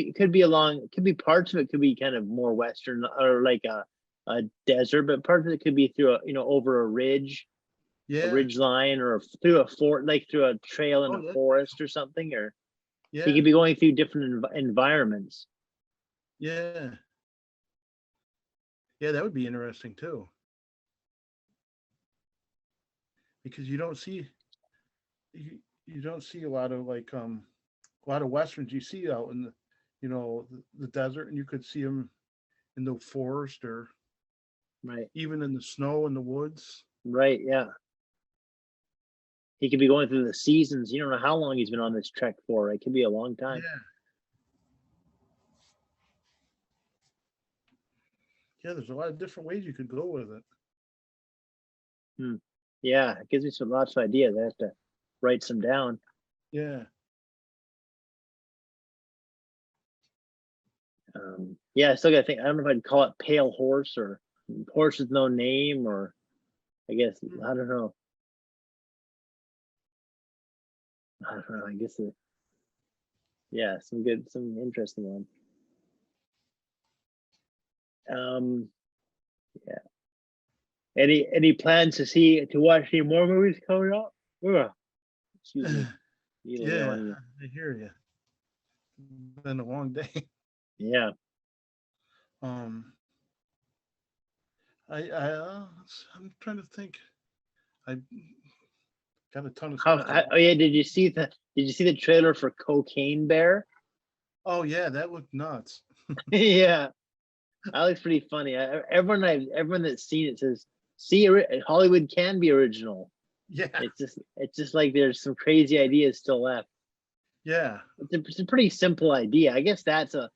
be parts of it could be kind of more western or like a desert, but part of it could be through over a Yeah. ridge line, or through a fort, like through a trail in Oh, a forest or something, or he yeah, could be going through different environments. yeah, yeah. That would be interesting too, because you don't see a lot of a lot of westerns you see out in the desert, and you could see them in the forest, or Right, even in the snow in the woods. right, yeah. He could be going through the seasons. You don't know how long he's been on this trek for. It could be a long time. Yeah, yeah. There's a lot of different ways you could go with it. Hmm. Yeah, it gives me some lots of ideas. I have to write some down. Yeah, Yeah, I still got to think. I don't know if I'd call it pale horse or horse with no name, or I guess I don't know. I don't know. I guess yeah, some interesting ones. Um, yeah. Any plans to watch any more movies coming up? Ugh, excuse me. Needle Yeah, on you. I hear you. Been a long day. Yeah. Um, I'm trying to think. I got a ton of stuff to watch. Oh yeah, did you see the trailer for Cocaine Bear? Oh yeah, that looked nuts. Yeah, that looks pretty funny. Everyone that's seen it says, "See, Hollywood can be original." Yeah, It's just like there's some crazy ideas still left. yeah. It's a pretty simple idea. I guess that's a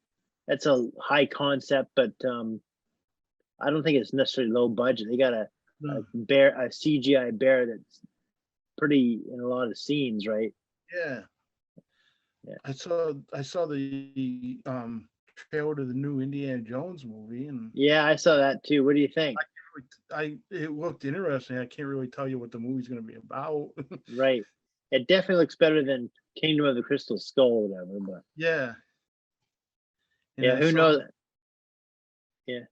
high concept, but I don't think it's necessarily low budget. They got a No, CGI bear that's pretty in a lot of scenes, right? yeah. Yeah. I saw the trailer to the new Indiana Jones movie, and Yeah, I saw that too. What do you think? it looked interesting. I can't really tell you what the movie's going to be about. Right. It definitely looks better than Kingdom of the Crystal Skull or whatever, but Yeah, and yeah, who knows? Yeah.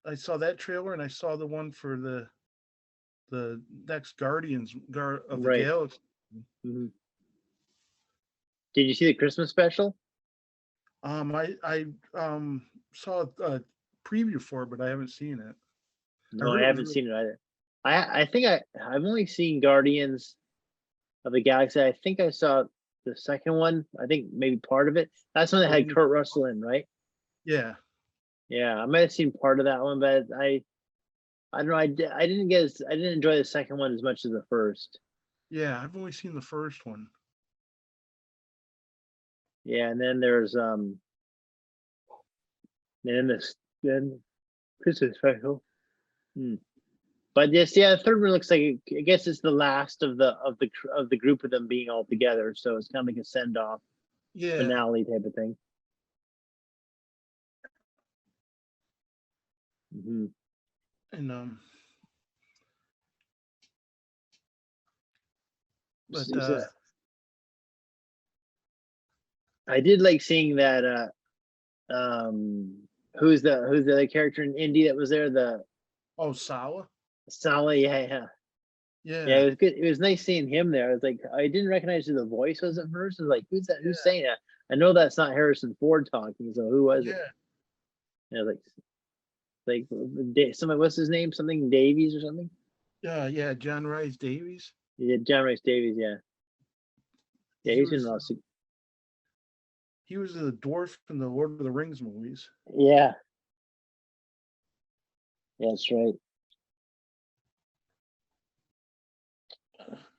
I saw that trailer, and I saw the one for the next Guardians of the Right. Galaxy. Mhm. Did you see the Christmas special? I saw a preview for it, but I haven't seen it. No, I heard it was haven't seen it either. I think I've only seen Guardians of the Galaxy. I think I saw the second one. I think maybe part of it. That's one that had Kurt Russell in, right? Yeah, Yeah, I might have seen part of that one, but I don't know. I didn't enjoy the second one as much as the first. yeah. I've only seen the first one. Yeah, and then there's then Christmas special. But yes, yeah, the third one looks like I guess it's the last of the group of them being all together. So it's kind of like a send off Yeah, finale type of thing. Mm-hmm. and but So I did like seeing that. Who's the other character in Indy that was there? The Sawa. Sally. Yeah. Yeah, Yeah, it was good. It was nice seeing him there. I was like, I didn't recognize who the voice was at first. I was like, who's that? Who's saying that? I know that's not Harrison Ford talking. So who was it? yeah, Yeah, like somebody. What's his name? Something Davies or something? yeah. John Rhys Davies. Yeah, John Rice Davies. Yeah, yeah. He's been lost. He was the dwarf in the Lord of the Rings movies. Yeah, that's right.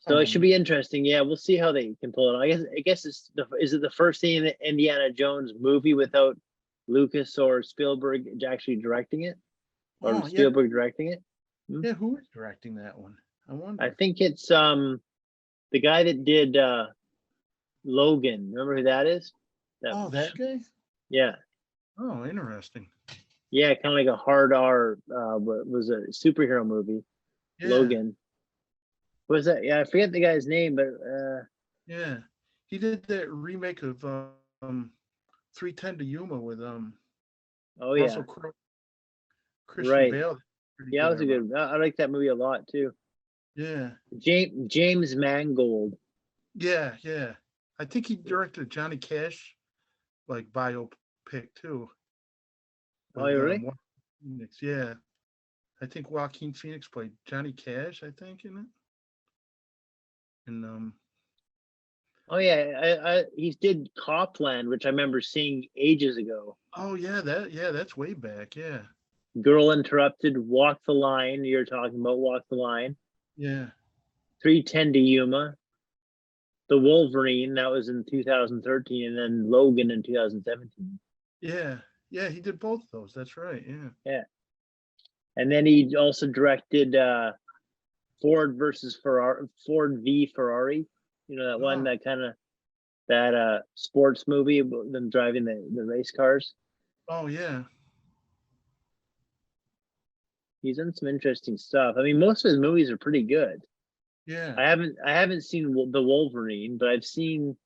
So it should be interesting. Yeah, we'll see how they can pull it off. I guess is it the first Indiana Jones movie without Lucas or Spielberg actually directing it, or Spielberg directing it? Yeah, who is directing that one? I wonder. I think it's the guy that did Logan. Remember who that is? That guy. Yeah. Oh, interesting. Yeah, kind of like a hard R. Was a superhero movie. Yeah. Logan. Was that? Yeah, I forget the guy's name, but yeah, he did that remake of 3:10 to Yuma with oh yeah, Russell Crowe, Christian right. Bale. Yeah, it was a good. I like that movie a lot too. Yeah. James Mangold. Yeah. I think he directed Johnny Cash like biopic too. Oh, really? Phoenix. Yeah. I think Joaquin Phoenix played Johnny Cash, I think, in it. And oh yeah, he did Copland, which I remember seeing ages ago. oh yeah, that's way back. Yeah. Girl Interrupted, Walk the Line. You're talking about Walk the Line. Yeah. 3:10 to Yuma. The Wolverine, that was in 2013, and then Logan in 2017. Yeah, he did both of those. That's right. Yeah. Yeah. And then he also directed Ford v Ferrari. You know that one, that kind of that sports movie about them driving the race cars. Oh yeah. He's done some interesting stuff. I mean, most of his movies are pretty good. Yeah. I haven't seen the Wolverine, but I've seen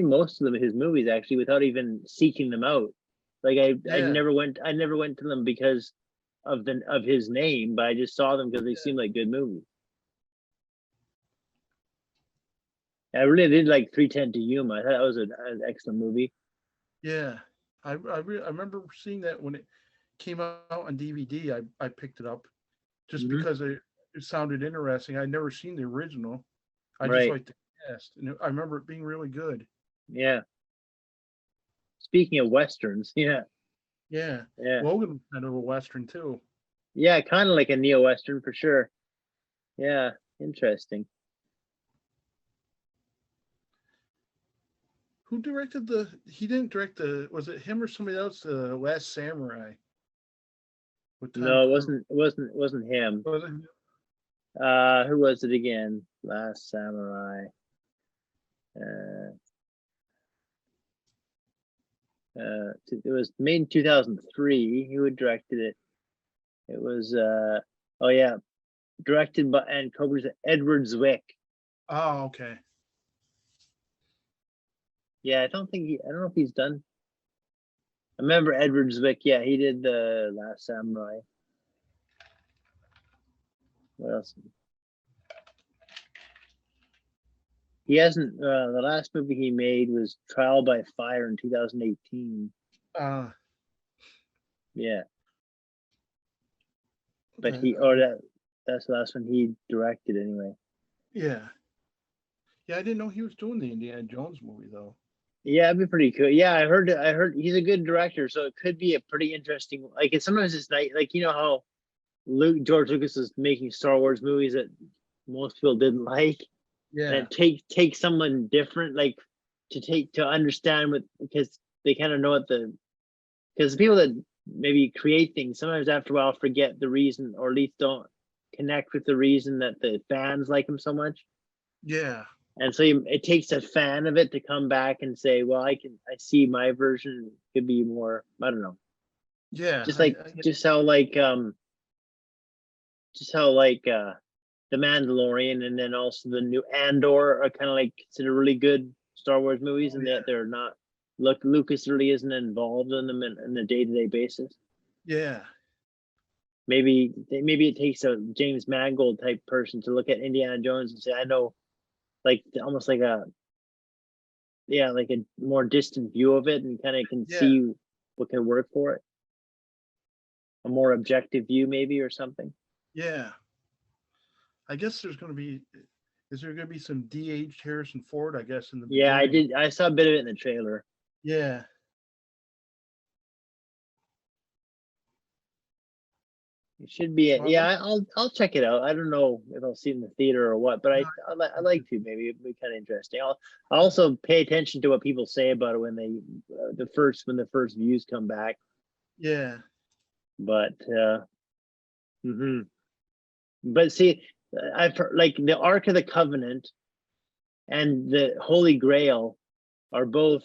most of his movies actually without even seeking them out. Like I Yeah, never went to them because of his name, but I just saw them because they seemed like good movies. I really did like 3:10 to Yuma. I thought that was an excellent movie. yeah. I remember seeing that when it came out on DVD. I picked it up just Hmm. because it sounded interesting. I'd never seen the original. I just Right. liked the cast, and I remember it being really good. Yeah. Speaking of westerns, yeah, Yeah, yeah, Logan was kind of a western too. yeah, kind of like a neo-western for sure. Yeah, interesting. Who directed the? He didn't direct the. Was it him or somebody else? The Last Samurai with Tom No, it Cruise. wasn't him. Was it? Who was it again? Last Samurai. Uh, it was made in 2003. Who had directed it? It was oh yeah, directed by and co-produced Edward Zwick. Oh, okay. Yeah, I don't know if he's done. I remember Edward Zwick. Yeah, he did the Last Samurai. What else? He hasn't. The last movie he made was Trial by Fire in 2018. Uh, Yeah, but okay. that's the last one he directed anyway. Yeah, yeah. I didn't know he was doing the Indiana Jones movie though. Yeah, it'd be pretty cool. Yeah, I heard he's a good director, so it could be a pretty interesting. Like, sometimes it's nice. Like, you know how George Lucas is making Star Wars movies that most people didn't like, and Yeah, it takes someone different, like, to understand what, because they kind of know what because the people that maybe create things sometimes after a while forget the reason, or at least don't connect with the reason that the fans like them so much. yeah, And so it takes a fan of it to come back and say, well, I see my version could be more, I don't know. yeah. Just like, just how like, the Mandalorian, and then also the new Andor are kind of like considered really good Star Wars movies, Oh, and yeah, that they're not, look, Lucas really isn't involved in them in a day-to-day basis. yeah, Maybe it takes a James Mangold type person to look at Indiana Jones and say, I know, like, almost like a, yeah, like a more distant view of it, and kind of can yeah, see what can work for it. A more objective view, maybe, or something. yeah. I guess there's going to be. Is there going to be some de-aged Harrison Ford? I guess in the Yeah, I beginning. did. I saw a bit of it in the trailer. Yeah, It should be. so I Yeah, like. I'll check it out. I don't know if I'll see it in the theater or what, but No, I like to. Maybe it'd be kind of interesting. I'll also pay attention to what people say about it when they when the first views come back. yeah, But mhm. But see, I've heard, like, the Ark of the Covenant and the Holy Grail are both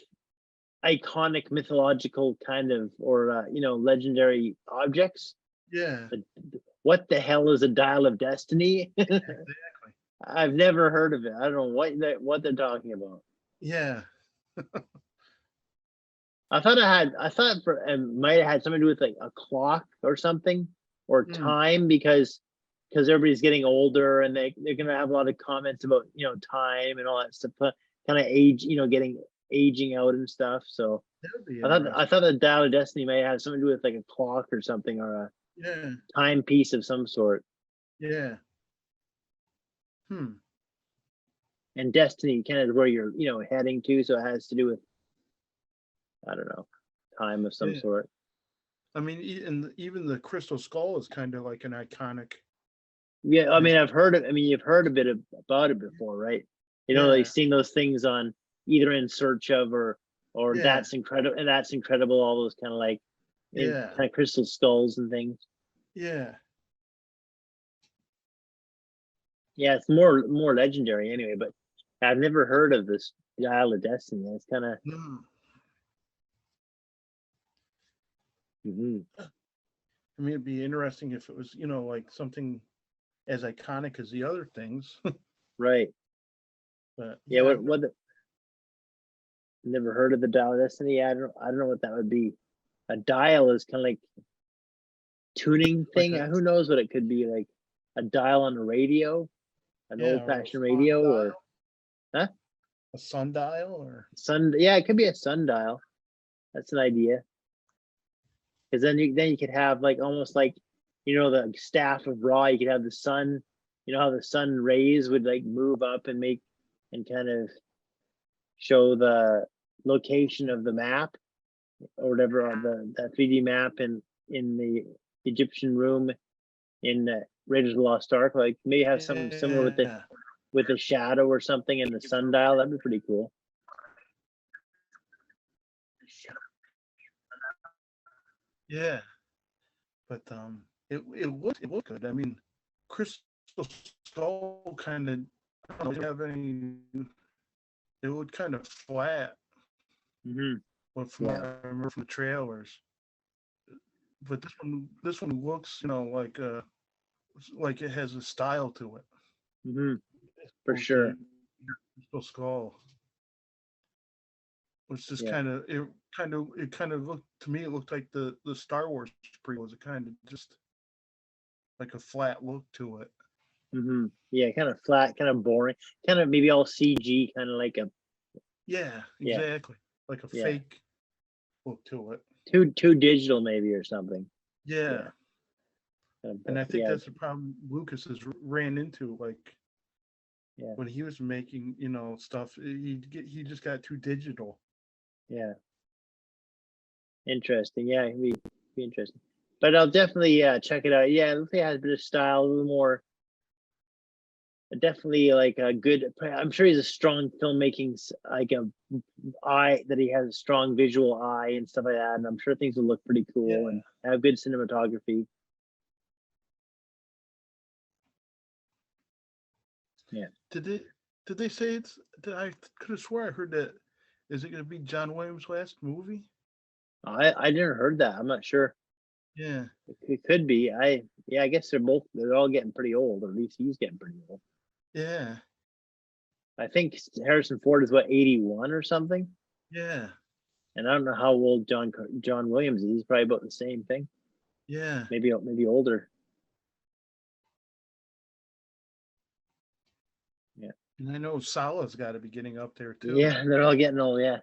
iconic mythological kind of, or legendary objects. yeah. But what the hell is a Dial of Destiny? Exactly. I've never heard of it. I don't know what they're talking about. Yeah, I thought it might have had something to do with like a clock or something, or mm, time, because everybody's getting older, and they're gonna have a lot of comments about time and all that stuff, kind of age, getting aging out and stuff. So that would be I interesting. thought the Dial of Destiny might have something to do with like a clock or something, or a Yeah, timepiece of some sort. yeah. Hmm. And Destiny kind of where you're heading to, so it has to do with, I don't know, time of some Yeah. sort. I mean, even the Crystal Skull is kind of like an iconic. Yeah, I Like, mean, I've heard it. I mean, you've heard a bit about it before, right? Like, yeah, seen those things on either In Search of, or yeah, That's Incredible, and That's Incredible. All those kind of like yeah, kind of crystal skulls and things. yeah. Yeah, it's more legendary anyway. But I've never heard of this Dial of Destiny. It's kind of. Mm. Mhm. I mean, it'd be interesting if it was, like something as iconic as the other things. Right. But Yeah. yeah, Never heard of the Dial of Destiny. Yeah, I don't know what that would be. a dial is kind of like tuning thing. Like a- Who knows what it could be, like a dial on a radio, an Yeah, or a old-fashioned radio, or sundial. A sundial or sun. Yeah, it could be a sundial. That's an idea. Because then you could have like almost like, the staff of Ra. You could have the sun. You know how the sun rays would like move up and make and kind of show the location of the map or whatever on that 3D map in the Egyptian room in Raiders of the Lost Ark. Like maybe have something similar with the shadow or something in the sundial. That'd be pretty cool. yeah. But it looked good. I mean, Crystal Skull kind of don't have any. It looked kind of flat. Mm-hmm. But from what I remember from the trailers. But this one looks, like it has a style to it. Mm-hmm. For sure. Crystal Skull. Which just kind of looked to me. It looked like the Star Wars prequels. It kind of just like a flat look to it. Mm-hmm. Yeah, kind of flat, kind of boring, kind of maybe all CG, kind of like a exactly like a fake look to it. Too digital maybe or something. Yeah. And I think that's the problem Lucas has ran into. Like when he was making stuff, he just got too digital. Yeah. Interesting. Yeah, it'd be interesting. But I'll definitely check it out. Yeah, it looks like it has a bit of style, a little more. Definitely like a good. I'm sure he's a strong filmmaking, like a eye that he has a strong visual eye and stuff like that. And I'm sure things will look pretty cool and have good cinematography. Yeah. Did they say it's? I could have swore I heard that. Is it going to be John Williams' last movie? I never heard that. I'm not sure. Yeah. It could be. I guess they're all getting pretty old, or at least he's getting pretty old. Yeah. I think Harrison Ford is 81 or something. Yeah. And I don't know how old John Williams is. He's probably about the same thing. Yeah. Maybe older. Yeah. And I know Salah's got to be getting up there too. Yeah, they're all getting old. Yeah.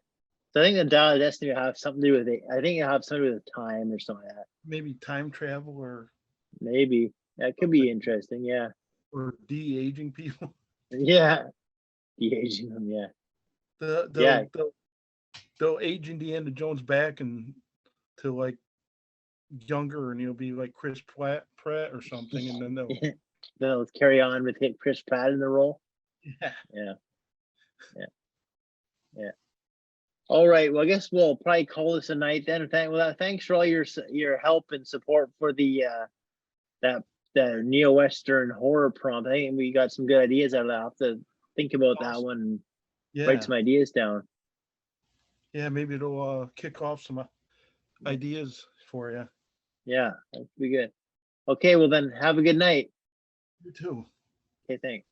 So I think the Dial of Destiny will have something to do with it. I think it'll have something to do with time or something like that. Maybe time travel or maybe. That could be interesting. Yeah. Or de-aging people. Yeah. De-aging them. Yeah. They'll age Indiana Jones back and to like younger, and he'll be like Chris Pratt or something, and then they'll carry on with Chris Pratt in the role. Yeah. All right. Well, I guess we'll probably call this a night then. Thanks for all your help and support for the that neo-Western horror prompt. I think we got some good ideas out of that. I'll have to think about that one and write some ideas down. Yeah, maybe it'll kick off some ideas for you. Yeah, that'd be good. Okay, well then have a good night. You too. Okay, thanks.